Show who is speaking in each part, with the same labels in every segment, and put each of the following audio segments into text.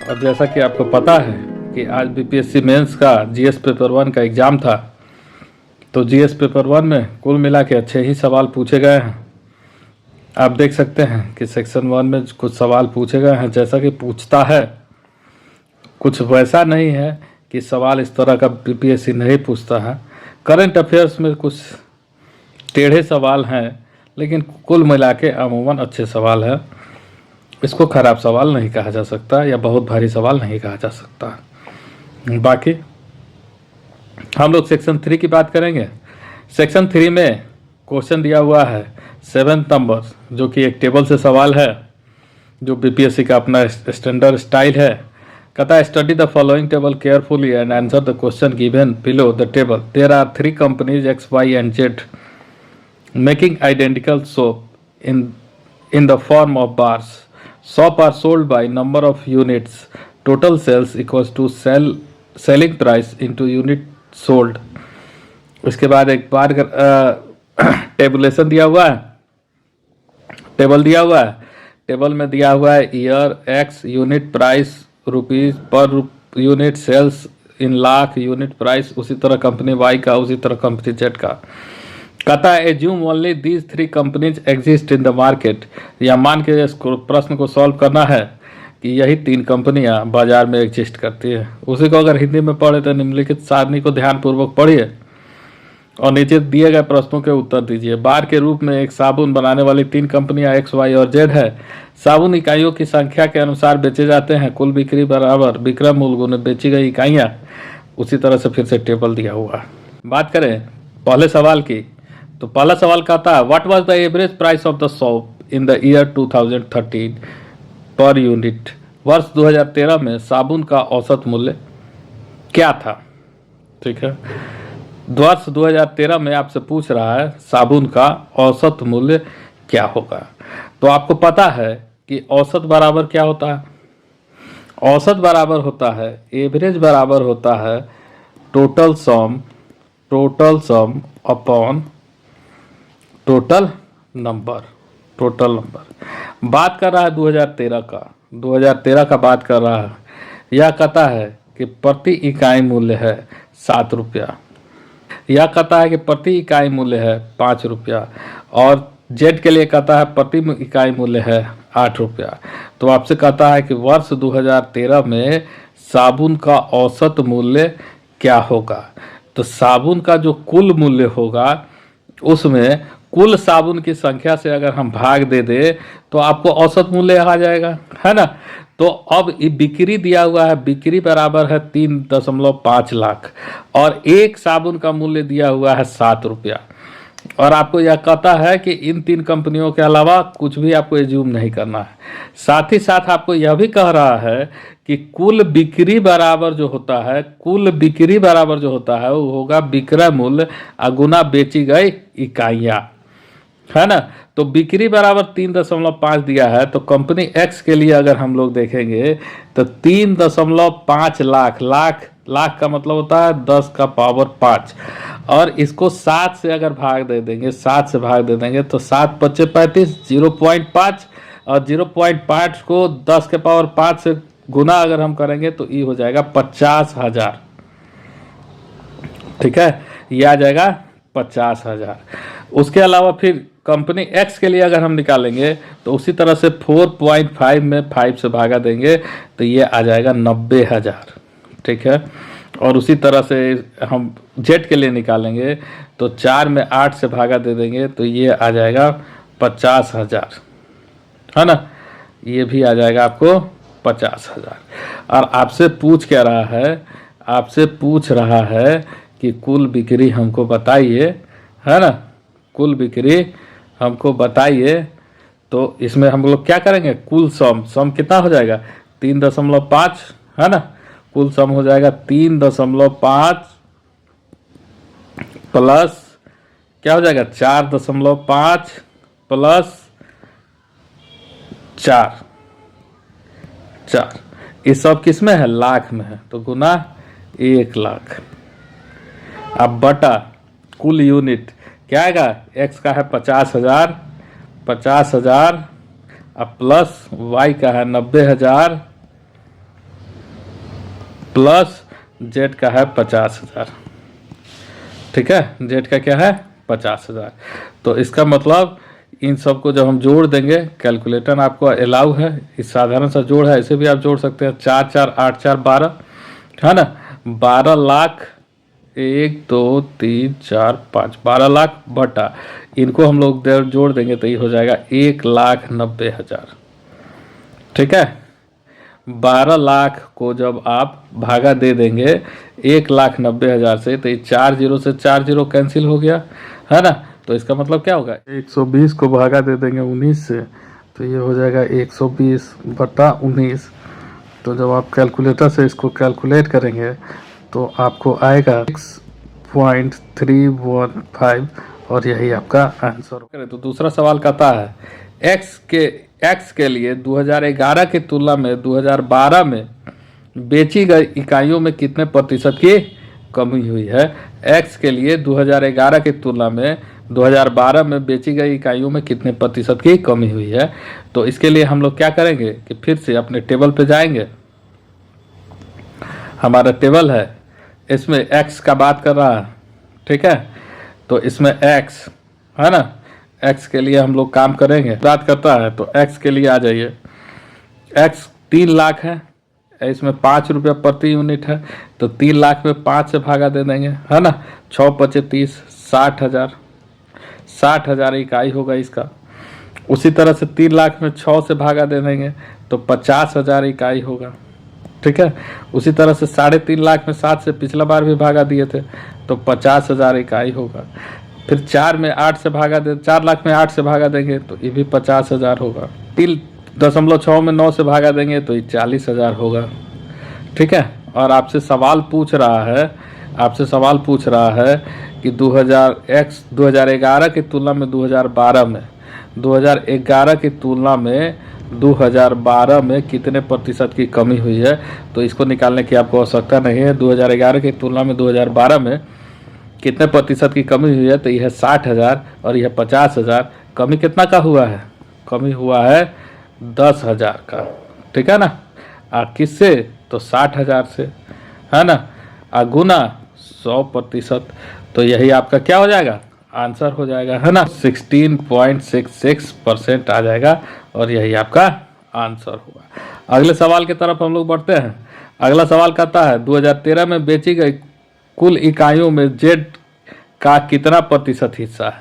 Speaker 1: और जैसा कि आपको पता है कि आज बीपीएससी मेंस का जीएस पेपर 1 का एग्ज़ाम था, तो जीएस पेपर 1 में कुल मिला के अच्छे ही सवाल पूछे गए हैं। आप देख सकते हैं कि सेक्शन 1 में कुछ सवाल पूछे गए हैं, जैसा कि पूछता है, कुछ वैसा नहीं है कि सवाल इस तरह का बीपीएससी नहीं पूछता है। करंट अफेयर्स में कुछ टेढ़े सवाल हैं, लेकिन कुल मिला के अमूमन अच्छे सवाल हैं। इसको ख़राब सवाल नहीं कहा जा सकता या बहुत भारी सवाल नहीं कहा जा सकता। बाकी हम लोग सेक्शन 3 की बात करेंगे। सेक्शन 3 में क्वेश्चन दिया हुआ है 7 नंबर, जो कि एक टेबल से सवाल है, जो बीपीएससी का अपना स्टैंडर्ड स्टाइल है। कहता है study the following table carefully and answer the question given below the table. There are 3 companies X, Y and Z making identical soap in the form of bars. Soap are sold by number of units. Total sales equals to selling price into unit sold. उसके बाद एक बार tabulation दिया हुआ है, table दिया हुआ है। Table में दिया हुआ है year X, unit price rupees per unit, sales in lakh, unit price उसी तरह कंपनी Y का, उसी तरह कंपनी Z का। कहता है assume only these 3 companies exist in the market. या मान के इसको प्रश्न को सॉल्व करना है कि यही 3 कंपनियां बाजार में एग्जिस्ट करती है। उसी को अगर हिंदी में पढ़े तो निम्नलिखित सारणी को ध्यानपूर्वक पढ़िए और नीचे दिए गए प्रश्नों के उत्तर दीजिए। बार के रूप में एक साबुन बनाने वाली 3 कंपनियां X, Y और Z है। साबुन इकाइयों की संख्या के अनुसार बेचे जाते हैं। कुल बिक्री बराबर विक्रय मूल्य गुने बेची गई इकाइयां। उसी तरह से फिर से टेबल दिया हुआ। बात करें पहले सवाल की, तो पहला सवाल कहता है what was the average price of the soap in the year 2013 per unit. वर्ष 2013 में साबुन का औसत मूल्य क्या था। ठीक है, वर्ष 2013 में आपसे पूछ रहा है साबुन का औसत मूल्य क्या होगा। तो आपको पता है कि औसत बराबर क्या होता है। औसत बराबर होता है, एवरेज बराबर होता है total sum upon total number. बात कर रहा है 2013 का बात कर रहा है। यह कहता है कि प्रति इकाई मूल्य है 7 रुपया। यह कहता है कि प्रति इकाई मूल्य है 5 रुपया। और जेड के लिए कहता है प्रति इकाई मूल्य है 8 रुपया। तो आपसे कहता है कि वर्ष 2013 में साबुन का औसत मूल्य क्या होगा। तो साबुन का जो कुल मूल्य होगा, उसमें कुल साबुन की संख्या से अगर हम भाग दे दे तो आपको औसत मूल्य आ जाएगा, है ना। तो अब बिक्री दिया हुआ है, बिक्री बराबर है 3.5 लाख और एक साबुन का मूल्य दिया हुआ है 7 रुपया। और आपको यह कहता है कि इन 3 कंपनियों के अलावा कुछ भी आपको एज्यूम नहीं करना है। साथ ही साथ आपको यह भी कह रहा है कि कुल बिक्री बराबर जो होता है वो होगा विक्रय मूल्य गुना बेची गई इकाइयाँ, है ना। तो बिक्री बराबर 3.5 दिया है। तो कंपनी X के लिए अगर हम लोग देखेंगे तो 3.5 लाख का मतलब होता है 10 का पावर 5। और इसको 7 से अगर भाग दे देंगे, 7 से भाग दे देंगे तो 7 पच्चे 35, 0.5 और 0.5 को 10 के पावर 5 से गुना अगर हम करेंगे तो ये हो जाएगा 50,000। ठीक है, ये आ जाएगा 50,000। उसके अलावा फिर कंपनी X के लिए अगर हम निकालेंगे तो उसी तरह से 4.5 में 5 से भागा देंगे तो ये आ जाएगा 90,000। ठीक है, और उसी तरह से हम Z के लिए निकालेंगे तो 4 में 8 से भागा दे देंगे तो ये आ जाएगा 50,000, है ना। ये भी आ जाएगा आपको 50,000। और आपसे पूछ क्या रहा है, आपसे पूछ रहा है कि कुल बिक्री हमको बताइए, है ना, कुल बिक्री हमको बताइए। तो इसमें हम लोग क्या करेंगे, कुल सम कितना हो जाएगा 3.5, है ना। कुल सम हो जाएगा 3.5 प्लस क्या हो जाएगा 4.5 प्लस 4। ये सब किस में है, लाख में है, तो गुना 1 लाख। अब बटा कुल यूनिट क्या आएगा, X का है 50,000 अब प्लस Y का है 90,000 प्लस जेड का है 50,000। ठीक है, जेड का क्या है 50,000। तो इसका मतलब इन सबको जब हम जोड़ देंगे, कैलकुलेटर आपको अलाउ है, इस साधारण सा जोड़ है, इसे भी आप जोड़ सकते हैं। 4 4 8 4 12 है ना, 12 लाख 1 2 3 4 5, 12 लाख बटा इनको हम लोग जोड़ देंगे तो ये हो जाएगा 1,90,000। ठीक है, 12 लाख को जब आप भागा दे देंगे 1,90,000 से, तो ये 4 जीरो से 4 जीरो कैंसिल हो गया है ना। तो इसका मतलब क्या होगा, 120 को भागा दे देंगे 19 से, तो ये हो जाएगा 120 बटा 19। तो जब आप कैलकुलेटर से इसको कैलकुलेट करेंगे तो आपको आएगा 6.315 और यही आपका आंसर। तो दूसरा सवाल कहता है एक्स के लिए 2011 की तुलना में 2012 में बेची गई इकाइयों में कितने प्रतिशत की कमी हुई है। एक्स के लिए 2011 की तुलना में 2012 में बेची गई इकाइयों में कितने प्रतिशत की कमी हुई है। तो इसके लिए हम लोग क्या करेंगे कि फिर से अपने टेबल पे जाएंगे। हमारा टेबल है, इसमें एक्स का बात कर रहा है। ठीक है, तो इसमें एक्स है ना, एक्स के लिए हम लोग काम करेंगे, बात करता है। तो एक्स के लिए आ जाइए, एक्स 3 लाख है, इसमें 5 रुपया प्रति यूनिट है, तो 3 लाख में 5 से भागा दे देंगे है ना। 6 पचे 30, 60,000, 60,000 इकाई होगा इसका। उसी तरह से 3 लाख में 6 से भागा दे देंगे तो 50,000 इकाई होगा। ठीक है, उसी तरह से 3.5 लाख में 7 से पिछला बार भी भागा दिए थे तो 50,000 इकाई होगा। फिर 4 में 8 से भागा दे, 4 लाख में 8 से भागा देंगे तो ये भी 50,000 होगा। 3.6 में 9 से भागा देंगे तो ये 40,000 होगा। ठीक है, और आपसे सवाल पूछ रहा है कि 2011 की तुलना में 2011 की तुलना में 2012 में कितने प्रतिशत की कमी हुई है। तो इसको निकालने की आपको आवश्यकता नहीं है। 2011 की तुलना में 2012 में कितने प्रतिशत की कमी हुई है, तो यह 60,000 और यह 50,000। कमी कितना का हुआ है, कमी हुआ है 10,000 का। ठीक है ना, किससे, तो 60,000 से है ना, गुना 100%। तो यही आपका क्या हो जाएगा, आंसर हो जाएगा है ना, 16.66% आ जाएगा और यही आपका आंसर होगा। अगले सवाल की तरफ हम लोग बढ़ते हैं। अगला सवाल कहता है 2013 में बेची गई कुल इकाइयों में जेड का कितना प्रतिशत हिस्सा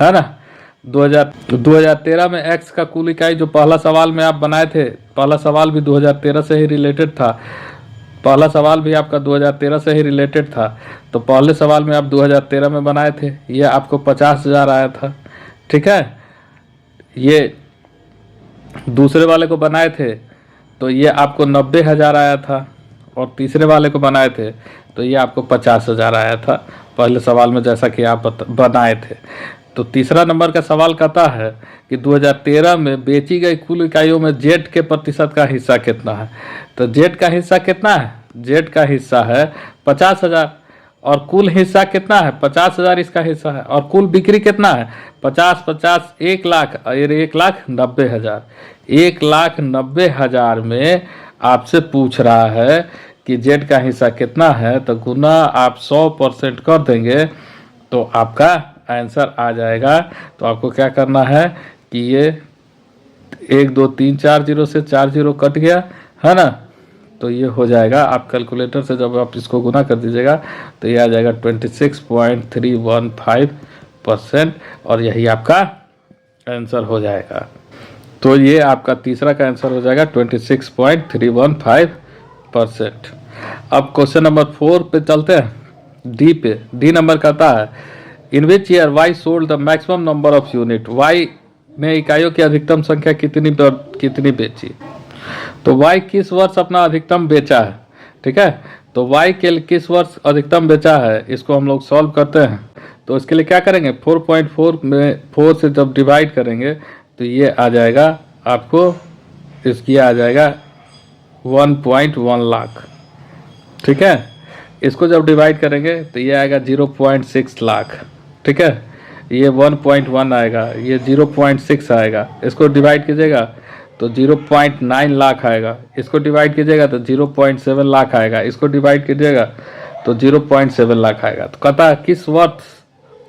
Speaker 1: है ना। 2013 में एक्स का कुल इकाई, जो पहला सवाल में आप बनाए थे, पहला सवाल भी 2013 से ही रिलेटेड था, पहला सवाल भी आपका 2013 से ही रिलेटेड था। तो पहले सवाल में आप 2013 में बनाए थे, ये आपको 50,000 आया था। ठीक है, ये दूसरे वाले को बनाए थे तो ये आपको 90,000 आया था, और तीसरे वाले को बनाए थे तो ये आपको 50,000 आया था पहले सवाल में, जैसा कि आप बनाए थे। तो तीसरा नंबर का सवाल कहता है कि 2013 में बेची गई कुल इकाइयों में जेड के प्रतिशत का हिस्सा कितना है। तो जेड का हिस्सा कितना है, जेड का हिस्सा है 50,000, और कुल हिस्सा कितना है 50,000 इसका हिस्सा है, और कुल बिक्री कितना है 50 50 1 लाख, और 1,90,000। 1,90,000 में आपसे पूछ रहा है कि जेड का हिस्सा कितना है, तो गुना आप 100% कर देंगे तो आपका आंसर आ जाएगा। तो आपको क्या करना है कि ये 1 2 3 4 जीरो से 4 जीरो कट गया है ना, तो ये हो जाएगा। आप कैलकुलेटर से जब आप इसको गुना कर दीजिएगा तो ये आ जाएगा 26.315%, और यही आपका आंसर हो जाएगा। तो ये आपका तीसरा का आंसर हो जाएगा 26.315%। अब क्वेश्चन नंबर 4 पे चलते हैं, डी पे। डी नंबर कहता है in which year Y sold the maximum number of unit. Y ने इकाइयों की अधिकतम संख्या कितनी बेची। तो वाई किस वर्ष अपना अधिकतम बेचा है। ठीक है, तो वाई के किस वर्ष अधिकतम बेचा है, इसको हम लोग सॉल्व करते हैं। तो इसके लिए क्या करेंगे, 4.4 में 4 से जब डिवाइड करेंगे तो ये आ जाएगा आपको, इसकी आ जाएगा 1.1 लाख। ठीक है, इसको जब डिवाइड करेंगे तो ये आएगा 0.6 लाख। ठीक है, ये 1.1 आएगा, ये 0.6 आएगा। इसको डिवाइड कीजिएगा तो 0.9 लाख आएगा, इसको डिवाइड कीजिएगा तो 0.7 लाख आएगा, इसको डिवाइड कीजिएगा तो 0.7 लाख आएगा। तो कहता है किस वर्ष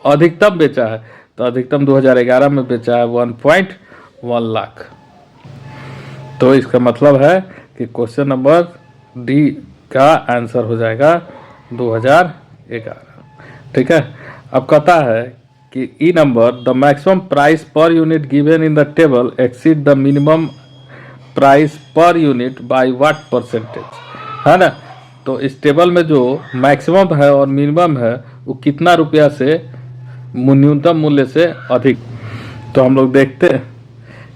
Speaker 1: अधिकतम बेचा है, तो अधिकतम 2011 में बेचा है 1.1 लाख। तो इसका मतलब है कि क्वेश्चन नंबर डी का आंसर हो जाएगा 2011। ठीक है। अब कहता है कि E number the maximum price per unit given in the table exceed the minimum price per unit by what percentage, है ना। तो इस टेबल में जो मैक्सिमम है और मिनिमम है वो कितना रुपया से न्यूनतम मूल्य से अधिक। तो हम लोग देखते हैं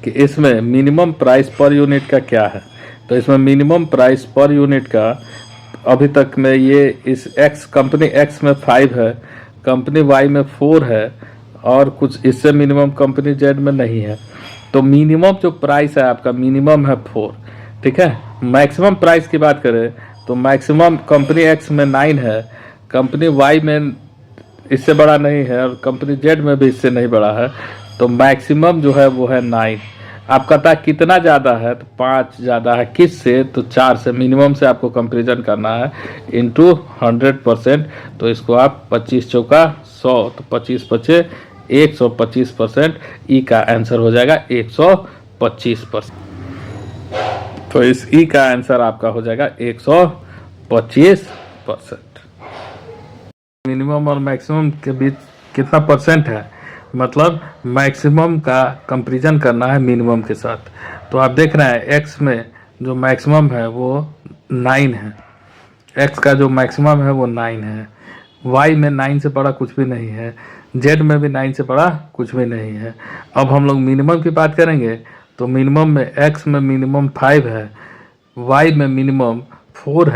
Speaker 1: कि इसमें मिनिमम प्राइस पर यूनिट का क्या है। तो इसमें मिनिमम प्राइस पर यूनिट का अभी तक में ये इस एक्स कंपनी एक्स में 5 है, कंपनी वाई में 4 है और कुछ इससे मिनिमम कंपनी जेड में नहीं है। तो मिनिमम जो प्राइस है आपका मिनिमम है 4। ठीक है। मैक्सिमम प्राइस की बात करें तो मैक्सिमम कंपनी एक्स में 9 है, कंपनी वाई में इससे बड़ा नहीं है और कंपनी जेड में भी इससे नहीं बड़ा है। तो मैक्सिमम जो है वो है 9। आप कहता है कितना ज़्यादा है, तो 5 ज़्यादा है। किस से, तो 4 से। मिनिमम से आपको कंपेरिजन करना है इंटू 100%। तो इसको आप 25 चौका 100, तो 25 पचे 125%। ई का आंसर हो जाएगा 125%। तो इस ई का आंसर आपका हो जाएगा 125%। मिनिमम और मैक्सिमम के बीच कितना परसेंट है, मतलब मैक्सिमम का कंपैरिजन करना है मिनिमम के साथ। तो आप देख रहे हैं एक्स में जो मैक्सिमम है वो 9 है, एक्स का जो मैक्सिमम है वो 9 है, वाई में 9 से बड़ा कुछ भी नहीं है, जेड में भी 9 से बड़ा कुछ भी नहीं है। अब हम लोग मिनिमम की बात करेंगे तो मिनिमम में एक्स में मिनिमम 5 है, वाई में मिनिमम 4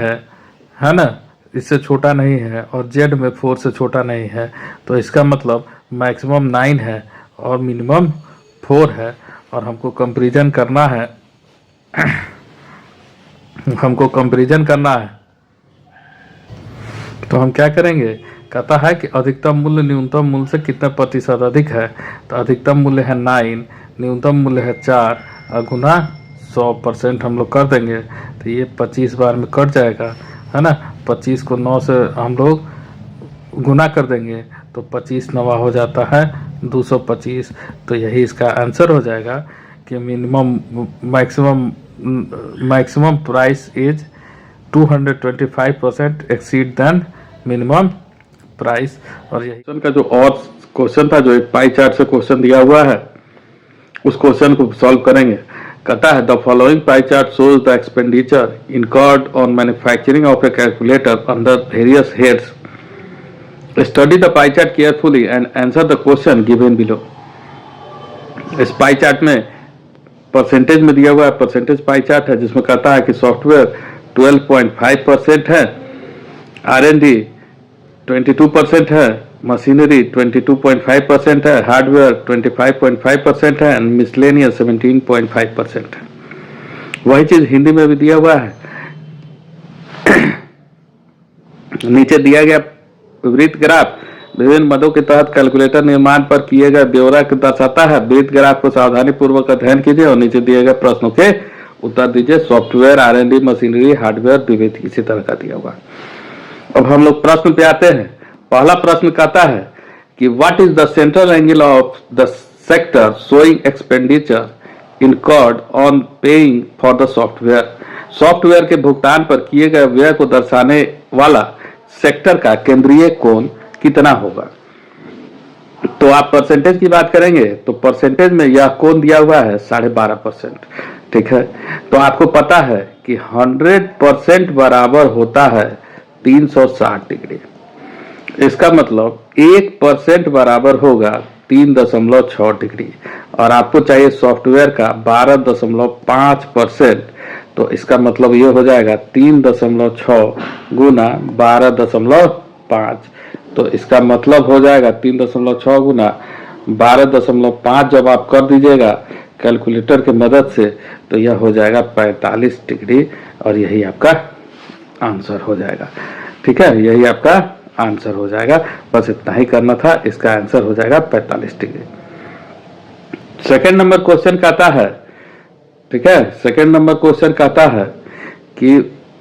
Speaker 1: है ना, इससे छोटा नहीं है, और जेड में 4 से छोटा नहीं है। तो इसका मतलब मैक्सिमम 9 है और मिनिमम 4 है और हमको कंपैरिजन करना है हमको कंपैरिजन करना है। तो हम क्या करेंगे, कहता है कि अधिकतम मूल्य न्यूनतम मूल्य से कितने प्रतिशत अधिक है। तो अधिकतम मूल्य है 9, न्यूनतम मूल्य है 4 और गुना 100% हम लोग कर देंगे। तो ये 25 बार में कट जाएगा, है ना। 25 को 9 से हम लोग गुना कर देंगे तो 25 नवा हो जाता है 225। तो यही इसका आंसर हो जाएगा कि maximum price is 225% exceed than minimum price. और यही क्वेश्चन का जो और क्वेश्चन था, जो एक पाई चार्ट से क्वेश्चन दिया हुआ है, उस क्वेश्चन को सॉल्व करेंगे। कहता है the following pie chart shows the expenditure incurred on manufacturing of a calculator under various heads. Study the pie chart carefully and answer the question given below. इस पाई चार्ट में percentage में दिया हुआ है, percentage pie chart है, जिसमें कहता है कि सॉफ्टवेयर 12.5% है, R&D 22% है, मशीनरी 22.5% है, हार्डवेयर 25.5% है एंड मिसलेनियस 17.5% है। वही चीज हिंदी में भी दिया हुआ है। नीचे दिया गया विपरीत ग्राफ विभिन्न मदों के तहत कैलकुलेटर निर्माण पर किए गए ब्यौरा को दर्शाता है। विपरीत ग्राफ को सावधानी पूर्वक अध्ययन कीजिए और नीचे दिए गए प्रश्नों के उत्तर दीजिए। सॉफ्टवेयर, R&D, मशीनरी, हार्डवेयर विविध इसी तरह का दिया हुआ। अब हम लोग प्रश्न पे आते हैं। पहला प्रश्न कहता है कि what is the central angle of the sector showing expenditure incurred on paying for the software. Software के भुगतान पर किए गए व्यय को दर्शाने वाला सेक्टर का केंद्रीय कोण कितना होगा। तो आप परसेंटेज की बात करेंगे तो परसेंटेज में यह कोण दिया हुआ है 12.5%। ठीक है। तो आपको पता है कि 100% बराबर होता है 360 डिग्री। इसका मतलब 1% बराबर होगा 3.6 डिग्री और आपको चाहिए सॉफ्टवेयर का 12.5%। तो इसका मतलब ये हो जाएगा 3.6 गुना 12.5। तो इसका मतलब हो जाएगा 3.6 गुना 12.5 जब आप कर दीजिएगा कैलकुलेटर की मदद से तो यह हो जाएगा 45 डिग्री और यही आपका आंसर हो जाएगा। ठीक है, यही आपका आंसर हो जाएगा। बस इतना ही करना था। इसका आंसर हो जाएगा 45 डिग्री। सेकेंड नंबर क्वेश्चन कहता है ठीक है। सेकेंड नंबर क्वेश्चन कहता है कि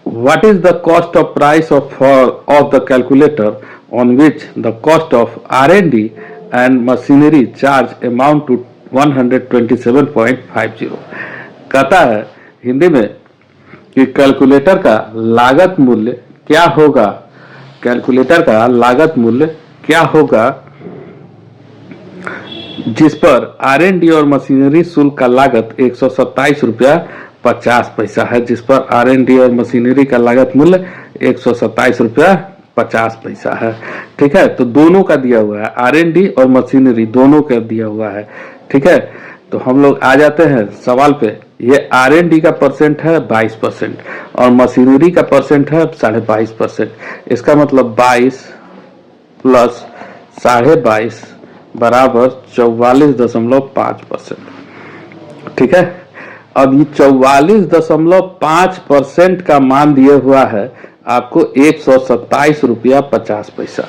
Speaker 1: what is the cost of price of the calculator on which the cost of R&D and machinery charge amount to 127.50। कहता है हिंदी में कि कैलकुलेटर का लागत मूल्य क्या होगा, कैलकुलेटर का लागत मूल्य क्या होगा जिस पर R&D और मशीनरी शुल्क का लागत 127 रुपया 50 पैसा है, जिस पर R&D और मशीनरी का लागत मूल्य 127 रुपया 50 पैसा है। ठीक है, तो दोनों का दिया हुआ है, R&D और मशीनरी दोनों का दिया हुआ है। ठीक है, तो हम लोग आ जाते हैं सवाल पे। ये R&D का परसेंट है 22% और मशीनरी का परसेंट है 22.5%। इसका मतलब 22 प्लस 22.5 बराबर 44.5%। ठीक है, अब ये 44.5% का मान दिया हुआ है आपको 127 रुपया 50 पैसा।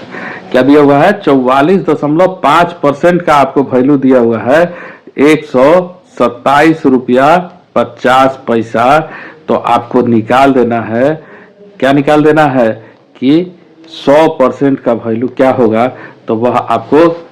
Speaker 1: क्या दिया हुआ है? 44.5% का आपको वैल्यू दिया हुआ है 127 रुपया 50 पैसा। तो आपको निकाल देना है, क्या निकाल देना है कि 100% का वैल्यू क्या होगा, तो वह आपको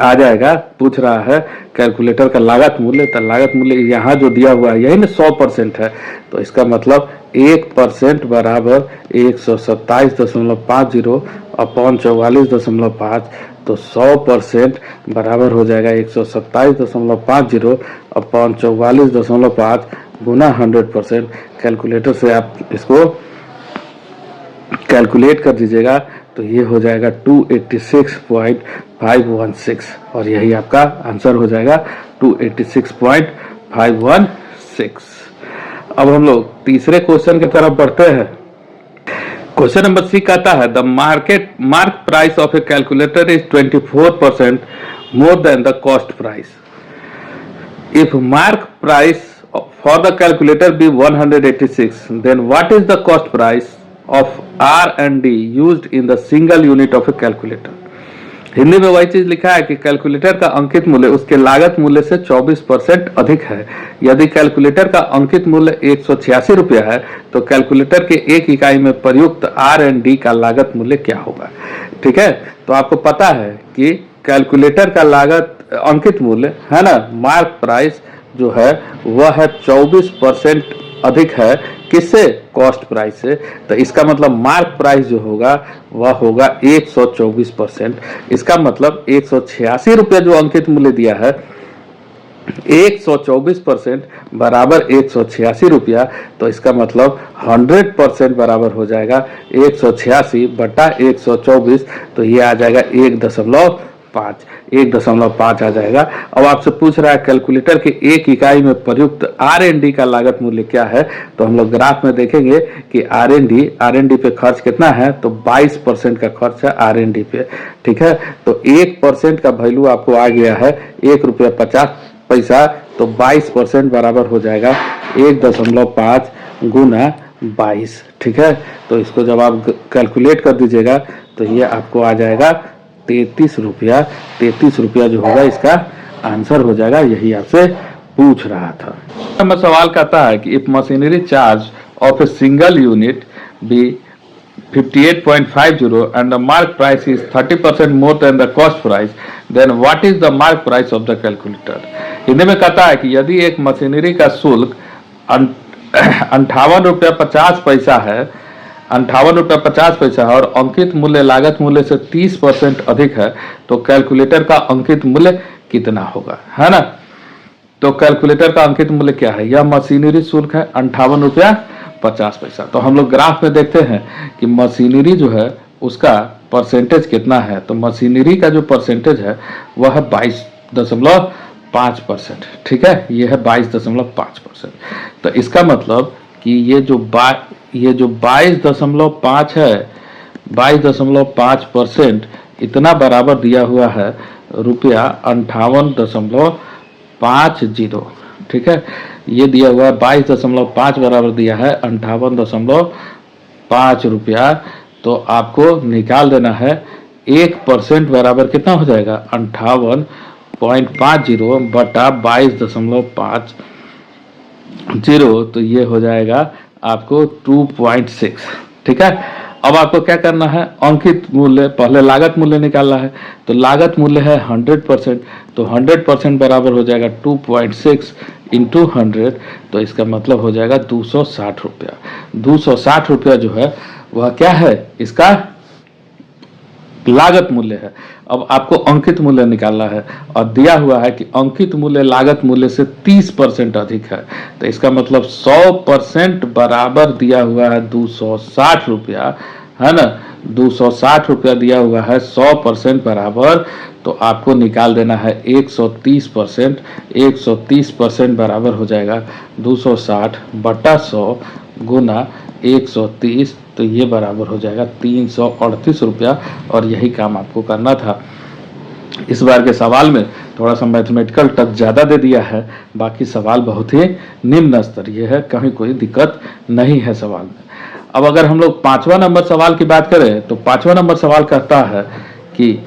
Speaker 1: आ जाएगा। पूछ रहा है कैलकुलेटर का लागत मूल्य, तो लागत मूल्य यहाँ जो दिया हुआ है यही ना 100% है, तो इसका मतलब 1% बराबर 127.50 अपॉन 44.5, तो 100% बराबर हो जाएगा 127.50 अपॉन 44.5 गुना 100%। कैलकुलेटर से आप इसको कैलकुलेट कर दीजिएगा तो ये हो जाएगा 286.516 और यही आपका आंसर हो जाएगा 286.516। अब हम लोग तीसरे क्वेश्चन की तरफ बढ़ते हैं। क्वेश्चन नंबर सी कहता है the mark price of a calculator is 24% more than the cost price. If mark price for the calculator be 186, then what is the cost price of R&D used in the single unit of a calculator। Hindi में वही चीज लिखा है कि calculator का अंकित मूल्य उसके लागत मूल्य से 24% अधिक है। यदि कैलकुलेटर का अंकित मूल्य 186 रुपया है तो कैलकुलेटर के एक इकाई में प्रयुक्त R&D का लागत मूल्य क्या होगा। ठीक है, तो आपको पता है कि कैलकुलेटर का लागत अंकित मूल्य है ना, मार्क प्राइस जो है वह है 24% अधिक है किससे? कॉस्ट प्राइस से। तो इसका मतलब मार्क प्राइस जो होगा वह होगा 124%। इसका मतलब 186 रुपया जो अंकित मूल्य दिया है 124% बराबर 186 रुपया, तो इसका मतलब 100% बराबर हो जाएगा 186 बटा 124, तो ये आ जाएगा 1.5 आ जाएगा। अब आपसे पूछ रहा है कैलकुलेटर के एक इकाई में प्रयुक्त R&D का लागत मूल्य क्या है, तो हम लोग ग्राफ में देखेंगे कि R&D पे खर्च कितना है, तो 22% का खर्च है R&D पे। ठीक है, तो 1% का वैल्यू आपको आ गया है 1 रुपया 50 पैसा, तो 22% बराबर हो जाएगा 1.5 गुना 22। ठीक है, तो इसको जब आप कैलकुलेट कर दीजिएगा तो ये आपको आ जाएगा 33 रुपया जो होगा इसका आंसर हो जाएगा। यही आपसे पूछ रहा था। नंबर सवाल कहता है कि if machinery charge of a single unit be 58.50 and the mark price is 30% more than the cost price, then what is the mark price of the calculator। Hindi में कहता है कि यदि एक मशीनरी का शुल्क 58 रुपया 50 पैसा है, 58 रुपया 50 पैसा है और अंकित मूल्य लागत मूल्य से 30% अधिक है, तो कैलकुलेटर का अंकित मूल्य कितना होगा, है ना। तो कैलकुलेटर का अंकित मूल्य क्या है, यह मशीनरी शुल्क है 58 रुपया 50 पैसा। तो हम लोग ग्राफ में देखते हैं कि मशीनरी जो है उसका परसेंटेज कितना है, तो मशीनरी का जो परसेंटेज है वह है 22.5%। ठीक है, यह है 22.5%। तो इसका मतलब कि ये जो 22.5 है, 22.5% इतना बराबर दिया हुआ है रुपया 58.50। ठीक है, ये दिया हुआ है 22.5 बराबर दिया है 58.5 रुपया। तो आपको निकाल देना है 1% बराबर कितना हो जाएगा 58.50 बटा 22.5 0 तो ये हो जाएगा आपको 2.6। ठीक है, अब आपको क्या करना है, अंकित मूल्य, पहले लागत मूल्य निकालना है। तो लागत मूल्य है 100%, तो 100% बराबर हो जाएगा 2.6 इंटू 100, तो इसका मतलब हो जाएगा 260 रुपया। 260 रुपया जो है वह क्या है, इसका लागत मूल्य है। अब आपको अंकित मूल्य निकालना है और दिया हुआ है कि अंकित मूल्य लागत मूल्य से 30% अधिक है, तो इसका मतलब 100% बराबर दिया हुआ है 260 रुपया, है ना। 260 रुपया दिया हुआ है 100% बराबर, तो आपको निकाल देना है 130%। 130% बराबर हो जाएगा 260 बटा 100 गुना 130, तो ये बराबर हो जाएगा 338 रुपया। और यही काम आपको करना था। इस बार के सवाल में थोड़ा सा मैथमेटिकल टच ज़्यादा दे दिया है, बाकी सवाल बहुत ही निम्न स्तरीय है, कहीं कोई दिक्कत नहीं है सवाल में। अब अगर हम लोग 5वां नंबर सवाल की बात करें तो 5वां नंबर सवाल कहता है कि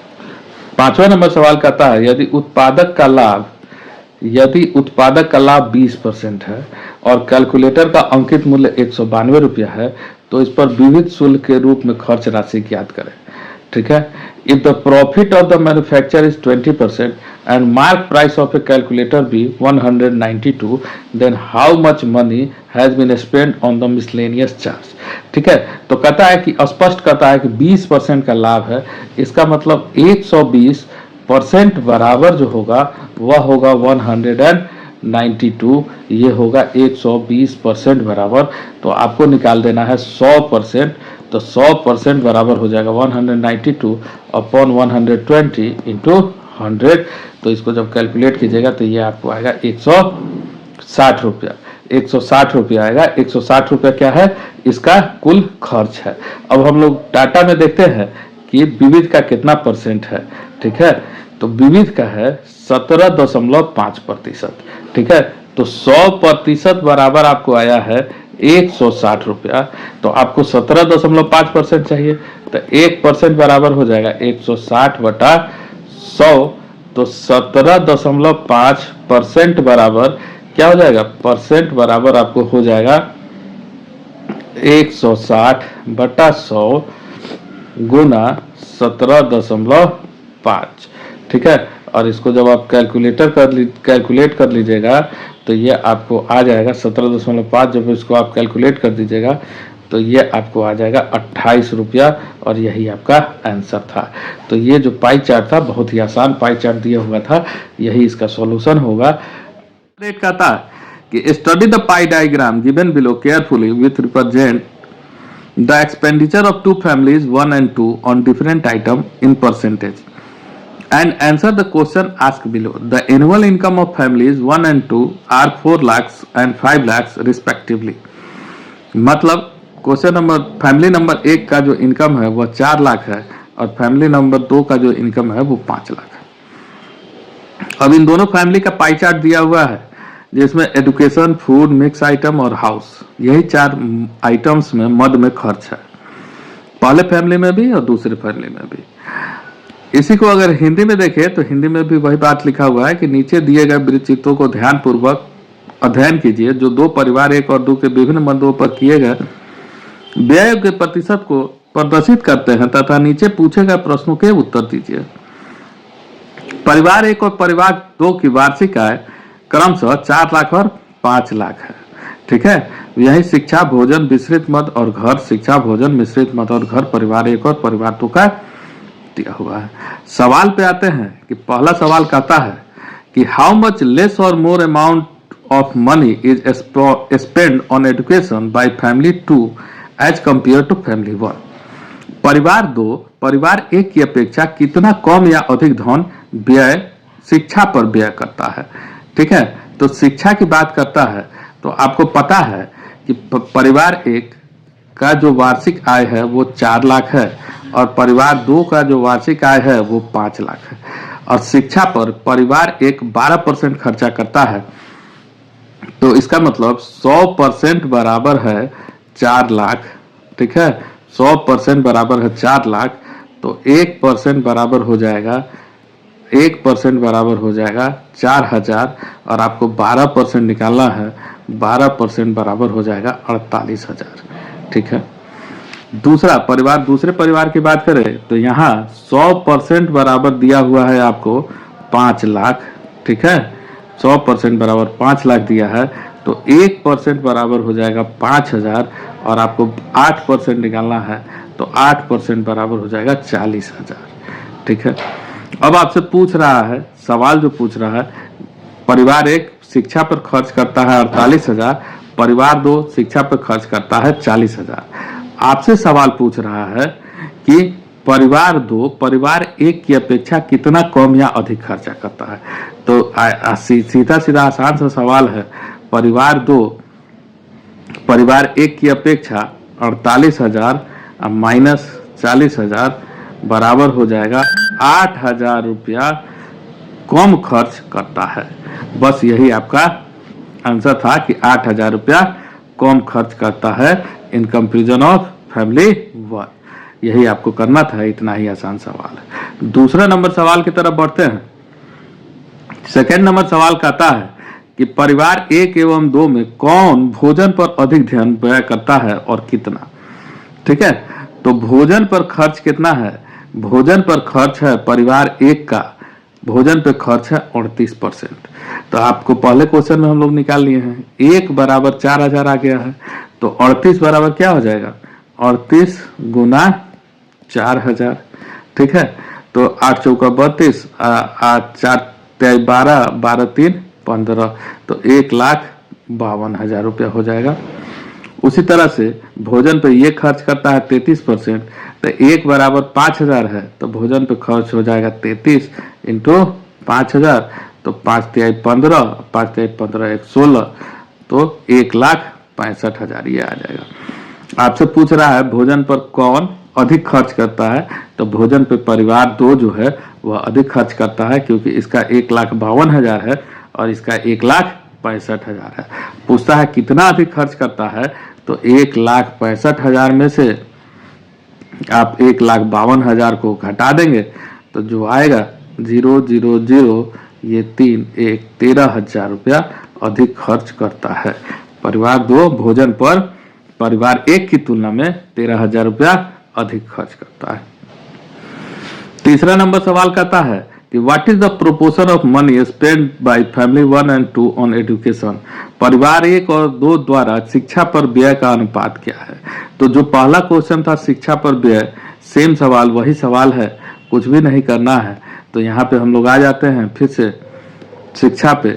Speaker 1: 5वां नंबर सवाल कहता है यदि उत्पादक का लाभ 20% है और कैलकुलेटर का अंकित मूल्य 192 रुपया है, तो इस पर विविध शुल्क के रूप में खर्च राशि ज्ञात करें। ठीक है, if the profit of the manufacture is 20% and mark price of a calculator be 192, then how much money has been spend on the miscellaneous charge. ठीक है, तो कहता है कि स्पष्ट कहता है कि 20% का लाभ है, इसका मतलब 120% बराबर जो होगा वह होगा 192, ये होगा 120% बराबर। तो आपको निकाल देना है 100%, तो 100% बराबर हो जाएगा 192 अपॉन 120 इंटू 100। तो इसको जब कैलकुलेट कीजिएगा तो ये आपको आएगा 160 रुपया। 160 रुपया आएगा। 160 रुपया क्या है, इसका कुल खर्च है। अब हम लोग डाटा में देखते हैं कि विविध का कितना परसेंट है। ठीक है, तो विविध का है 17.5%। ठीक है, तो 100% बराबर आपको आया है 160 रुपया, तो आपको 17.5% चाहिए, तो 1% बराबर हो जाएगा 160 बटा 100, तो 17.5% बराबर क्या हो जाएगा, परसेंट बराबर आपको हो जाएगा 160 बटा 100 गुना 17.5। ठीक है, और इसको जब आप कैलकुलेट कर लीजिएगा तो ये आपको आ जाएगा 17.5। जब इसको आप कैलकुलेट कर दीजिएगा तो ये आपको आ जाएगा 28 रुपया, और यही आपका आंसर था। तो ये जो पाई चार्ट था, बहुत ही आसान पाई चार्ट दिया हुआ था, यही इसका सॉल्यूशन होगा। रेट कहता है कि study the pie diagram given below carefully with represent the expenditure of two families 1 and 2 on different item in percentage and answer the question asked below. The annual income of families 1 and 2 are 4 lakhs and 5 lakhs respectively. मतलब question number, family number 1 का जो income है वह 4 लाख है और family number 2 का जो income है वो 5 लाख है। अब इन दोनों फैमिली का पाई चार्ट दिया हुआ है, जिसमें एजुकेशन, फूड, मिक्स आइटम और हाउस, यही 4 आइटम्स में मद में खर्च है, पहले फैमिली में भी और दूसरे फैमिली में भी। इसी को अगर हिंदी में देखें तो हिंदी में भी वही बात लिखा हुआ है कि नीचे दिए गए वृत्तचित्रों को ध्यानपूर्वक अध्ययन कीजिए, जो 2 परिवार 1 और 2 के विभिन्न मदों पर किए गए व्यय के प्रतिशत को प्रदर्शित करते हैं तथा नीचे पूछे गए प्रश्नों के उत्तर दीजिए। परिवार 1 और परिवार 2 की वार्षिक आय क्रमशः 4 लाख और 5 लाख है। ठीक है, यही शिक्षा, भोजन, मिश्रित मद और घर, शिक्षा, भोजन, मिश्रित मद और घर परिवार 1 और परिवार 2 का दिया हुआ है। सवाल पे आते हैं कि पहला सवाल कहता है कि हाउ मच लेस और more amount of money is spend on education by family 2 as compare to family 1। परिवार 2 परिवार 1 की अपेक्षा कितना कम या अधिक धन व्यय शिक्षा पर व्यय करता है। ठीक है, तो शिक्षा की बात करता है तो आपको पता है कि परिवार 1 का जो वार्षिक आय है वो 4 लाख है और परिवार 2 का जो वार्षिक आय है वो 5 लाख है, और शिक्षा पर परिवार 1 12% खर्चा करता है, तो इसका मतलब 100% बराबर है 4 लाख। ठीक है, 100% बराबर है 4 लाख, तो 1% बराबर हो जाएगा 1% बराबर हो जाएगा 4000, और आपको 12% निकालना है, 12% बराबर हो जाएगा 48,000। ठीक है। दूसरा परिवार, दूसरे परिवार की बात करें तो यहाँ 100% बराबर दिया हुआ है आपको 5 लाख। ठीक है, 100% बराबर 5 लाख दिया है, तो 1% बराबर हो जाएगा 5,000 और आपको 8% निकालना है तो 8% बराबर हो जाएगा 40,000। ठीक है। अब आपसे पूछ रहा है, सवाल जो पूछ रहा है, परिवार एक शिक्षा पर खर्च करता है 48,000, परिवार दो शिक्षा पर खर्च करता है 40,000। आपसे सवाल पूछ रहा है कि परिवार दो परिवार एक की अपेक्षा कितना कम या अधिक खर्चा करता है। तो सीधा सीधा आसान सा सवाल है, परिवार दो परिवार एक की अपेक्षा 48,000 माइनस 40,000 बराबर हो जाएगा 8,000 रुपया कम खर्च करता है। बस यही आपका आंसर था कि 8,000 रुपया कम खर्च करता है in comparison of family one. यही आपको करना था, इतना ही आसान सवाल है। दूसरा नंबर सवाल की तरफ बढ़ते हैं। सेकेंड नंबर सवाल कहता है कि परिवार एक एवं दो में कौन भोजन पर अधिक ध्यान व्यय करता है और कितना। ठीक है, तो भोजन पर खर्च कितना है, भोजन पर खर्च है परिवार एक का, भोजन पे खर्च है 38%। तो आपको पहले क्वेश्चन में हम लोग निकाल लिए हैं, 1 बराबर 4,000 आ गया है, तो 38 बराबर क्या हो जाएगा, 38 गुना 4,000। ठीक है, तो 8 चौका 32, 8 4 12, 12 3 15, तो 1,52,000 रुपया हो जाएगा। उसी तरह से भोजन पे ये खर्च करता है 33%, तो 1 बराबर 5,000 है, तो भोजन पे खर्च हो जाएगा 33 इंटू 5,000, तो 5 तिहाई 15, 5 तिहाई 15 1 16, तो 1,65,000 ये आ जाएगा। आपसे पूछ रहा है भोजन पर कौन अधिक खर्च करता है, तो भोजन पे परिवार दो जो है वह अधिक खर्च करता है, क्योंकि इसका 1,52,000 है और इसका 1,65,000 है। पूछता है कितना अधिक खर्च करता है, तो 1,65,000 में से आप 1,52,000 को घटा देंगे तो जो आएगा 0 0 0 ये 3 1 13,000 रुपया अधिक खर्च करता है। परिवार दो भोजन पर परिवार एक की तुलना में 13,000 रुपया अधिक खर्च करता है। तीसरा नंबर सवाल कहता है कि what is the proportion of money spend by family 1 and 2 on education. परिवार एक और दो द्वारा शिक्षा पर व्यय का अनुपात क्या है। तो जो पहला क्वेश्चन था शिक्षा पर व्यय, सेम सवाल वही सवाल है, कुछ भी नहीं करना है। तो यहाँ पे हम लोग आ जाते हैं फिर से शिक्षा पे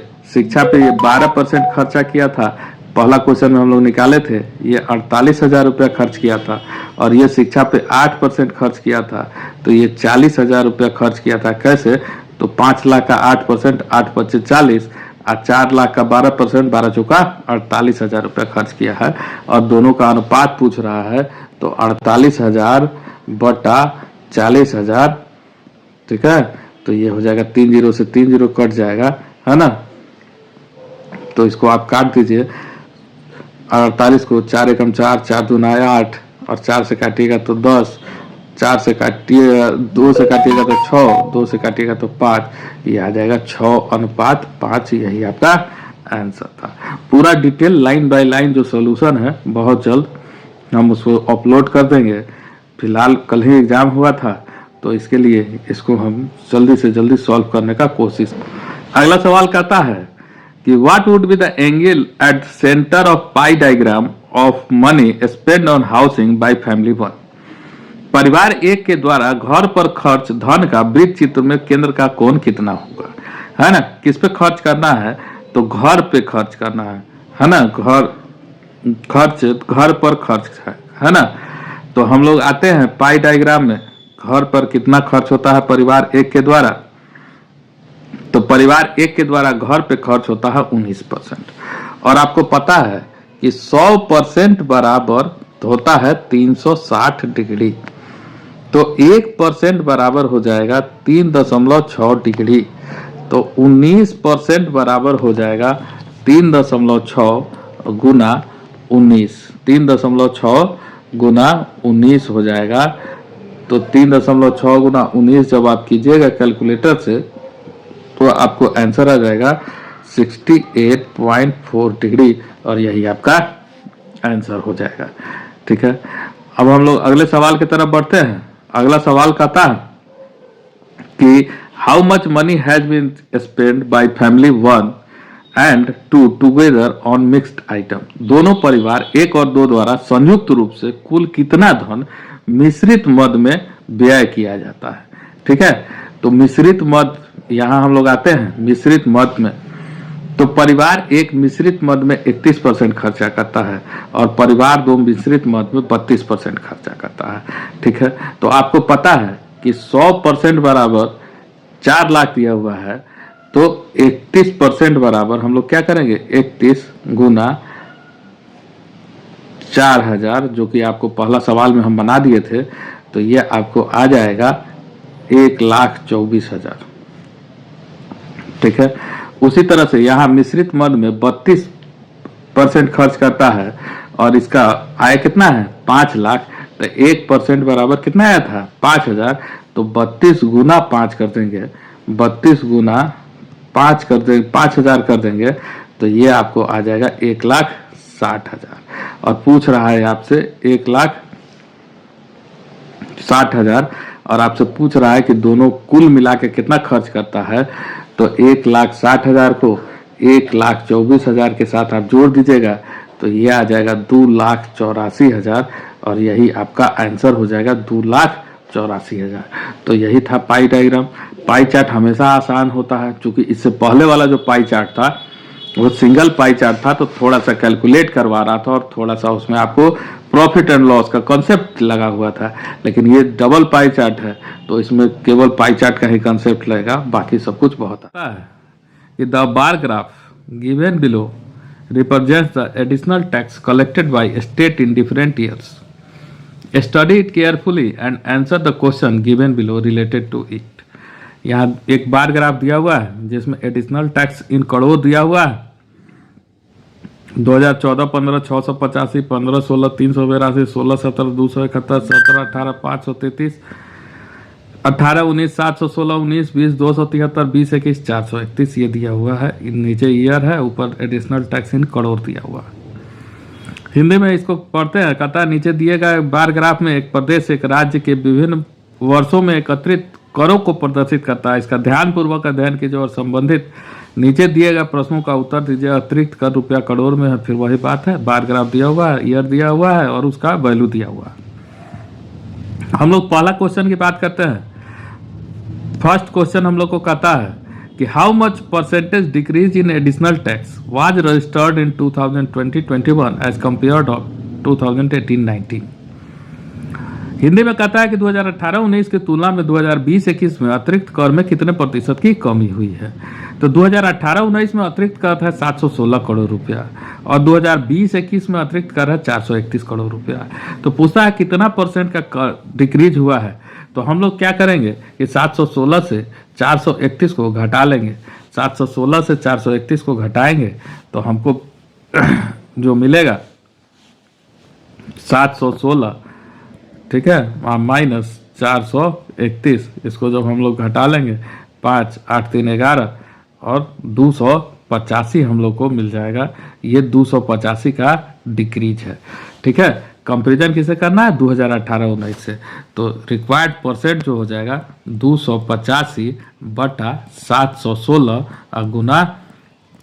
Speaker 1: ये 12% खर्चा किया था, पहला क्वेश्चन में हम लोग निकाले थे, ये 48,000 रुपया खर्च किया था, और ये शिक्षा पे 8% खर्च किया था, तो ये 40,000 रुपया खर्च किया था। कैसे, तो 5 लाख का 8%, 8 25 40, और 4 लाख का 12%, 12 चौका 48,000 रुपया खर्च किया है। और दोनों का अनुपात पूछ रहा है, तो 48,000 बटा 40,000। ठीक है, तो ये हो जाएगा 3 0 से 3 0 कट जाएगा, है ना। तो इसको आप काट दीजिए, 48 को 4 एकम 4, 4 दूना 8, और 4 से काटिएगा तो 10, 4 से काटिए 2 से काटिएगा तो 6, 2 से काटिएगा तो 5, ये आ जाएगा 6:5। यही आपका आंसर था। पूरा डिटेल लाइन बाय लाइन जो सॉल्यूशन है बहुत जल्द हम उसको अपलोड कर देंगे। फिलहाल कल ही एग्जाम हुआ था, तो इसके लिए इसको हम जल्दी से जल्दी सॉल्व करने का कोशिश। अगला सवाल कहता है कि what would be the angle at centre of pie diagram of money spend on housing by family one. परिवार एक के द्वारा घर पर खर्च धन का वृत्त चित्र में केंद्र का कोण कितना होगा, है ना। किस पे खर्च करना है, तो घर पे खर्च करना है ना। घर पर खर्च है ना। तो हम लोग आते हैं पाई डायग्राम में, घर पर कितना खर्च होता है परिवार एक के द्वारा, तो परिवार एक के द्वारा घर पे खर्च होता है 19%। और आपको पता है कि 100% बराबर होता है 360 डिग्री, तो 1% बराबर हो जाएगा 3.6 डिग्री, तो 19% बराबर हो जाएगा 3.6 गुना 19, 3.6 गुना 19 हो जाएगा। तो 3.6 गुना 19 जब आप कीजिएगा कैलकुलेटर से, तो आपको आंसर आ जाएगा 68 39.4 डिग्री, और यही आपका आंसर हो जाएगा। ठीक है, अब हम लोग अगले सवाल की तरफ बढ़ते हैं। अगला सवाल कहता है कि how much money has been spend by family 1 and 2 together on mixed item. दोनों परिवार 1 और 2 द्वारा संयुक्त रूप से कुल कितना धन मिश्रित मद में व्यय किया जाता है। ठीक है, तो मिश्रित मद, यहां हम लोग आते हैं मिश्रित मद में। तो परिवार 1 मिश्रित मद में 31% खर्चा करता है और परिवार 2 मिश्रित मद में 32% खर्चा करता है। ठीक है, तो आपको पता है कि 100% बराबर 4 लाख दिया हुआ है, तो 31% बराबर हम लोग क्या करेंगे, 31 गुना 4000, जो कि आपको पहला सवाल में हम बना दिए थे, तो ये आपको आ जाएगा 1,24,000। ठीक है, उसी तरह से यहाँ मिश्रित मद में 32% खर्च करता है और इसका आय कितना है, 5 लाख। तो 1% बराबर कितना आया था, 5,000। तो 32 गुना 5 कर देंगे, 32 गुना 5 कर देंगे, 5,000 कर देंगे, तो ये आपको आ जाएगा 1,60,000। और पूछ रहा है आपसे 1,60,000, और आपसे पूछ रहा है कि दोनों कुल मिला के कितना खर्च करता है। तो 1,60,000 को 1,24,000 के साथ आप जोड़ दीजिएगा, तो ये आ जाएगा 2,84,000, और यही आपका आंसर हो जाएगा 2,84,000। तो यही था पाई डायग्राम। पाई चार्ट हमेशा आसान होता है, क्योंकि इससे पहले वाला जो पाई चार्ट था वो सिंगल पाई चार्ट था, तो थोड़ा सा कैलकुलेट करवा रहा था और थोड़ा सा उसमें आपको प्रॉफिट एंड लॉस का कॉन्सेप्ट लगा हुआ था। लेकिन ये डबल पाई चार्ट है, तो इसमें केवल पाई चार्ट का ही कॉन्सेप्ट लगेगा, बाकी सब कुछ बहुत आता है। कि the bar graph given below represents the additional tax collected by state in different years. Study it carefully and answer the question given below related to it. यहाँ एक बार ग्राफ दिया हुआ है जिसमें एडिशनल टैक्स इन करोड़ दिया हुआ है। 2014-15 685, 15-16 382, 16-17 271, 17-18 533, 18-19 716, 19-20 273, 20-21 431 ये दिया हुआ है। नीचे ईयर है, ऊपर एडिशनल टैक्स इन करोड़ दिया हुआ है। हिंदी में इसको पढ़ते हैं, कहता है नीचे दिए गए बार ग्राफ में एक प्रदेश एक राज्य के विभिन्न वर्षों में एकत्रित करों को प्रदर्शित करता है। इसका ध्यानपूर्वक अध्ययन कीजिए और संबंधित नीचे दिए गए प्रश्नों का उत्तर दीजिए। अतिरिक्त कर रुपया करोड़ में है, फिर वही बात है, बार ग्राफ दिया हुआ है, ईयर दिया हुआ है और उसका वैल्यू दिया हुआ है। हम लोग पहला क्वेश्चन की बात करते हैं। फर्स्ट क्वेश्चन हम लोग को कहता है कि how much percentage decrease in additional tax was registered in 2020-21 as compared of 2018-19। Hindi में कहता है कि 2018-19 की तुलना में 2020-21 में अतिरिक्त कर में कितने प्रतिशत की कमी हुई है। तो 2018-19 में अतिरिक्त कर है 716 करोड़ रुपया और 2020-21 में अतिरिक्त कर है 431 करोड़ रुपया। तो पूछता है कितना परसेंट का कर डिक्रीज हुआ है। तो हम लोग क्या करेंगे कि 716 से 431 को घटा लेंगे। 716 से 431 को घटाएंगे तो हमको जो मिलेगा 716, ठीक है, माइनस 431, इसको जब हम लोग घटा लेंगे 5 8 3 11 और 285 हम लोग को मिल जाएगा। ये 285 का डिक्रीज है। ठीक है, कंपेरिजन किसे करना है, 2018-19 से। तो रिक्वायर्ड परसेंट जो हो जाएगा 285 बटा 716 गुना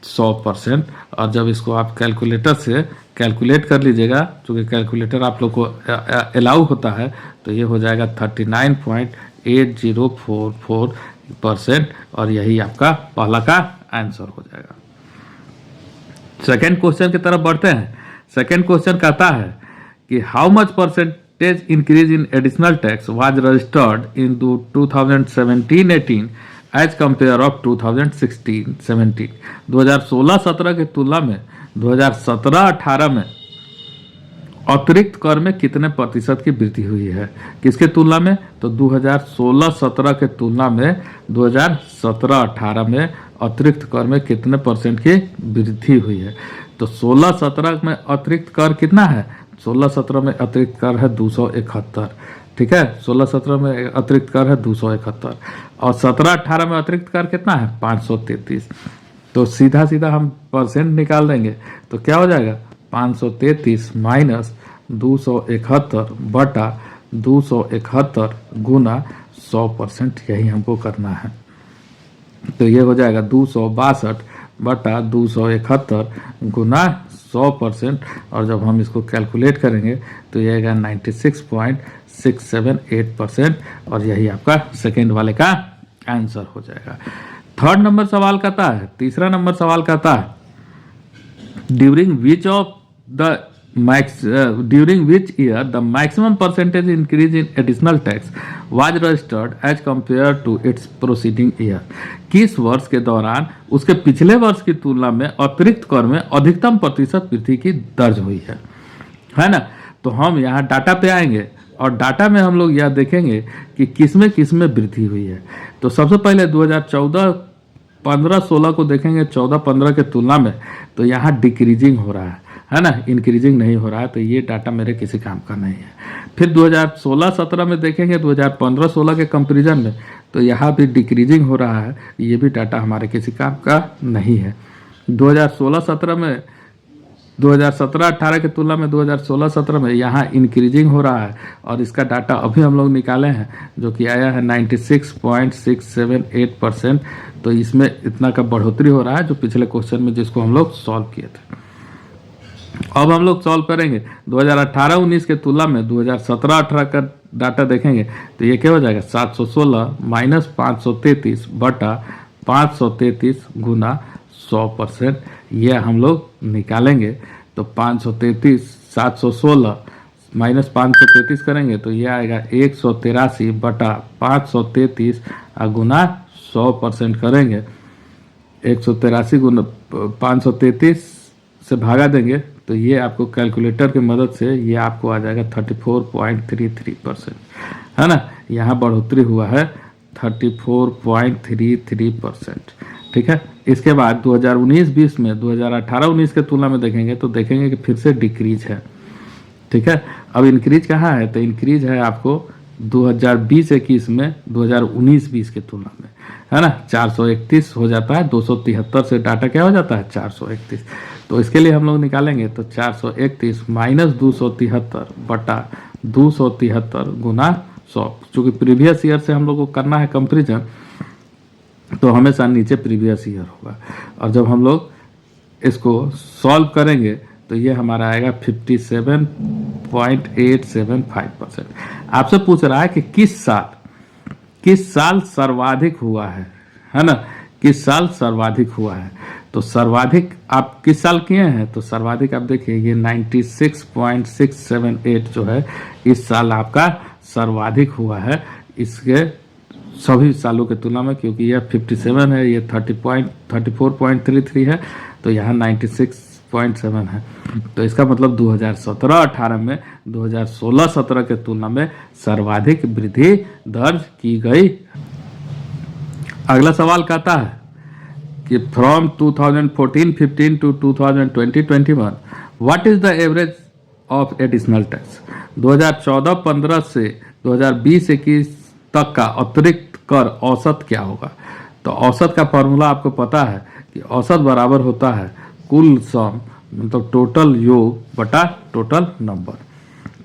Speaker 1: 100%। और जब इसको आप कैलकुलेटर से कैलकुलेट कर लीजिएगा, क्योंकि कैलकुलेटर आप लोग को अलाउ होता है, तो ये हो जाएगा 39.8044%। और यही आपका पहला का आंसर हो जाएगा। सेकेंड क्वेश्चन की तरफ बढ़ते हैं। सेकेंड क्वेश्चन कहता है कि how much percentage increase in additional tax was registered in 2017-18 as compare of 2016-17। 2016-17 की तुलना में 2017-18 में अतिरिक्त कर में कितने प्रतिशत की वृद्धि हुई है। किसके तुलना में, तो 2016-17 के तुलना में 2017-18 में अतिरिक्त कर में कितने परसेंट की वृद्धि हुई है। तो 16-17 में अतिरिक्त कर कितना है, 16-17 में अतिरिक्त कर है 271। ठीक है, 16-17 में अतिरिक्त कर है 271 और 17-18 में अतिरिक्त कर कितना है 533। तो सीधा सीधा हम परसेंट निकाल देंगे तो क्या हो जाएगा 533 माइनस 271 बटा 271 गुना 100%, यही हमको करना है। तो ये हो जाएगा 262 बटा 271 गुना 100%, और जब हम इसको कैलकुलेट करेंगे तो ये आएगा 96.678%, और यही आपका सेकेंड वाले का आंसर हो जाएगा। थर्ड नंबर सवाल कहता है, तीसरा नंबर सवाल कहता है during which year the maximum percentage increase in additional tax was registered as compare to its proceeding year. किस वर्ष के दौरान उसके पिछले वर्ष की तुलना में अतिरिक्त कर में अधिकतम प्रतिशत वृद्धि की दर्ज हुई है ना। तो हम यहाँ डाटा पे आएंगे और डाटा में हम लोग यह देखेंगे कि किसमें किसमें वृद्धि हुई है। तो सबसे पहले 2014 15-16 को देखेंगे 14-15 के तुलना में, तो यहाँ डिक्रीजिंग हो रहा है ना, इंक्रीजिंग नहीं हो रहा है, तो ये डाटा मेरे किसी काम का नहीं है। फिर 2016-17 में देखेंगे 2015-16 के कंपैरिजन में, तो यहाँ भी डिक्रीजिंग हो रहा है, ये भी डाटा हमारे किसी काम का नहीं है। 2016-17 में 2017-18 की तुलना में 2016-17 में यहाँ इंक्रीजिंग हो रहा है, और इसका डाटा अभी हम लोग निकाले हैं जो कि आया है 96.678%। तो इसमें इतना का बढ़ोतरी हो रहा है जो पिछले क्वेश्चन में जिसको हम लोग सॉल्व किए थे। अब हम लोग सॉल्व करेंगे 2018-19 के तुलना में 2017-18 का डाटा देखेंगे तो ये क्या हो जाएगा 716 माइनस 533 बटा 533 गुना 100%, ये हम लोग निकालेंगे। तो 533 716 माइनस 533 करेंगे तो ये आएगा 183 बटा 533 गुना 100% करेंगे। 183 गुना 533 से भागा देंगे तो ये आपको कैलकुलेटर की मदद से ये आपको आ जाएगा 34.33%, है ना। यहाँ बढ़ोतरी हुआ है 34.33%, ठीक है। इसके बाद 2019-20 में 2018-19 के तुलना में देखेंगे तो देखेंगे कि फिर से डिक्रीज है, ठीक है। अब इंक्रीज कहाँ है, तो इंक्रीज है आपको 2020-21 में 2019-20 के तुलना में, है ना। 431 हो जाता है, 273 से डाटा क्या हो जाता है 431। तो इसके लिए हम लोग निकालेंगे तो 431 माइनस 273 बटा 273 गुना 100। चूँकि प्रीवियस ईयर से हम लोग को करना है कंपेरिजन, तो हमेशा नीचे प्रीवियस ईयर होगा। और जब हम लोग इसको सॉल्व करेंगे तो ये हमारा आएगा 57.875%। आपसे पूछ रहा है कि किस साल सर्वाधिक हुआ है ना, किस साल सर्वाधिक हुआ है। तो सर्वाधिक आप किस साल किए हैं, तो सर्वाधिक आप देखिए ये 96.678 जो है इस साल आपका सर्वाधिक हुआ है इसके सभी सालों के तुलना में, क्योंकि यह 57 है, ये 34.33 है, तो यहाँ 96.7 है। तो इसका मतलब 2017-18 में 2016-17 के तुलना में सर्वाधिक वृद्धि दर्ज की गई। अगला सवाल कहता है कि from 2014-15 to 2020-21 what is the average of additional tax. 2014-15 से 2020-21 तक का अतिरिक्त कर औसत क्या होगा। तो औसत का फॉर्मूला आपको पता है कि औसत बराबर होता है कुल सम मतलब टोटल योग बटा टोटल नंबर।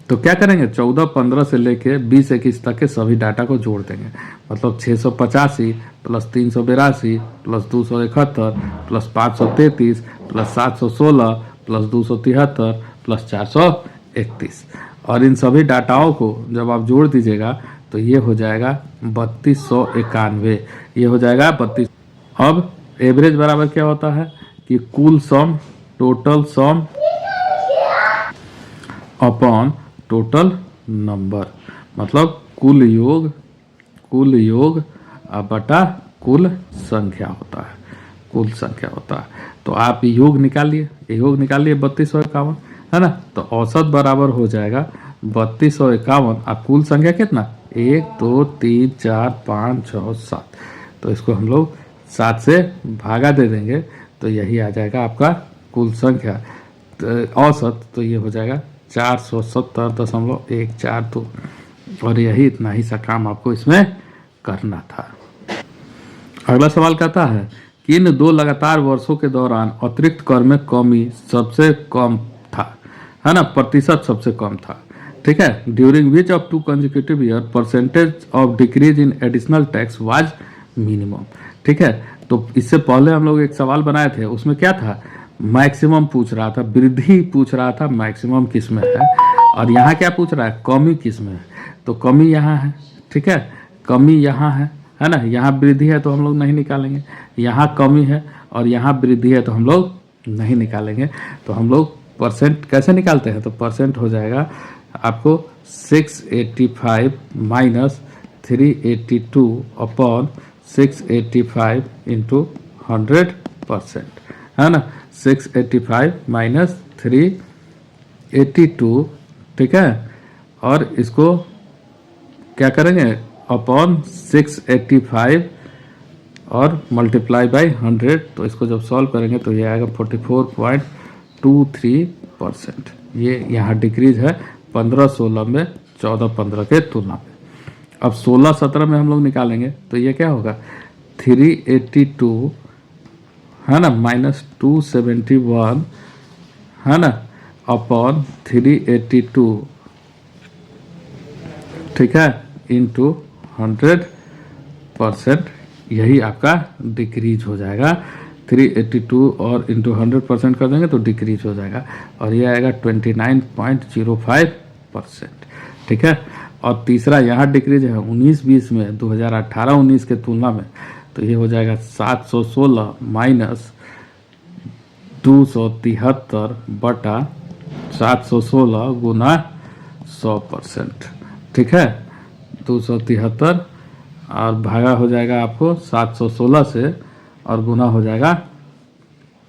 Speaker 1: तो क्या करेंगे 14-15 से लेके 20-21 तक के सभी डाटा को जोड़ देंगे, मतलब 685 plus 382 plus 271 plus 533 plus 716 plus 273 plus 431, और इन सभी डाटाओं को जब आप जोड़ दीजिएगा तो ये हो जाएगा 3291, ये हो जाएगा 32। अब एवरेज बराबर क्या होता है कि कुल sum total sum upon total number, मतलब कुल योग बटा कुल संख्या होता है, कुल संख्या होता है। तो आप योग निकालिए 3251, है ना। तो औसत बराबर हो जाएगा 3251, आप कुल संख्या कितना 1 2 3 4 5 6 7, तो इसको हम लोग 7 से भागा दे देंगे तो यही आ जाएगा आपका कुल संख्या। तो औसत तो ये हो जाएगा 470.142, और यही इतना ही सा काम आपको इसमें करना था। अगला सवाल कहता है किन 2 लगातार वर्षों के दौरान अतिरिक्त कर में कमी सबसे कम था, है ना, प्रतिशत सबसे कम था, ठीक है। During which of 2 consecutive year percentage of decrease in additional tax was minimum, ठीक है। तो इससे पहले हम लोग एक सवाल बनाए थे, उसमें क्या था, मैक्सिमम पूछ रहा था, वृद्धि पूछ रहा था, मैक्सिमम किस में है, और यहाँ क्या पूछ रहा है, कमी किस में है। तो कमी यहाँ है, ठीक है, कमी यहाँ है ना, यहाँ वृद्धि है तो हम लोग नहीं निकालेंगे, यहाँ कमी है और यहाँ वृद्धि है तो हम लोग नहीं निकालेंगे। तो हम लोग परसेंट कैसे निकालते हैं, तो परसेंट हो जाएगा आपको 685 माइनस 382 अपॉन 685 इंटू 100%, है ना, 685 माइनस 382, ठीक है। और इसको क्या करेंगे, अपॉन 685 और मल्टीप्लाई बाई 100, तो इसको जब सॉल्व करेंगे तो ये आएगा 44.23%। ये यहाँ डिक्रीज है 15-16 में 14-15 के तुलना में। अब 16-17 में हम लोग निकालेंगे तो ये क्या होगा, 382, है ना, माइनस 271, है ना, अपॉन 382, ठीक है, इंटू 100%, यही आपका डिक्रीज हो जाएगा। 382 और इंटू 100% कर देंगे तो डिक्रीज हो जाएगा और ये आएगा 29.05%, ठीक है। और तीसरा यहाँ डिक्रीज है 19-20 में 2018-19 के तुलना में, तो ये हो जाएगा 716 माइनस 273 बटा 716 गुना 100%, ठीक है, 273 और भागा हो जाएगा आपको 716 से और गुना हो जाएगा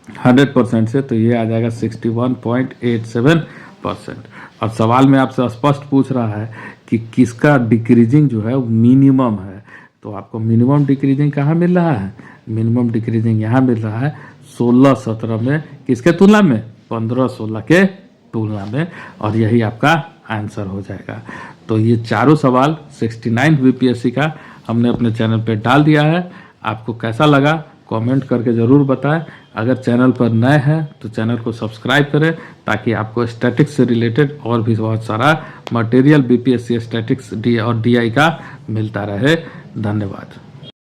Speaker 1: 100% से, तो ये आ जाएगा 61.87%। और सवाल में आपसे स्पष्ट पूछ रहा है कि किसका डिक्रीजिंग जो है वो मिनिमम है, तो आपको मिनिमम डिक्रीजिंग कहाँ मिल रहा है, मिनिमम डिक्रीजिंग यहाँ मिल रहा है 16-17 में, किसके तुलना में, 15-16 के तुलना में, और यही आपका आंसर हो जाएगा। तो ये चारों सवाल 69 बीपीएससी का हमने अपने चैनल पे डाल दिया है। आपको कैसा लगा कमेंट करके ज़रूर बताएं। अगर चैनल पर नए हैं तो चैनल को सब्सक्राइब करें ताकि आपको स्टैटिक्स से रिलेटेड और भी बहुत सारा मटेरियल बीपीएससी स्टैटिक्स डी और डीआई का मिलता रहे। धन्यवाद।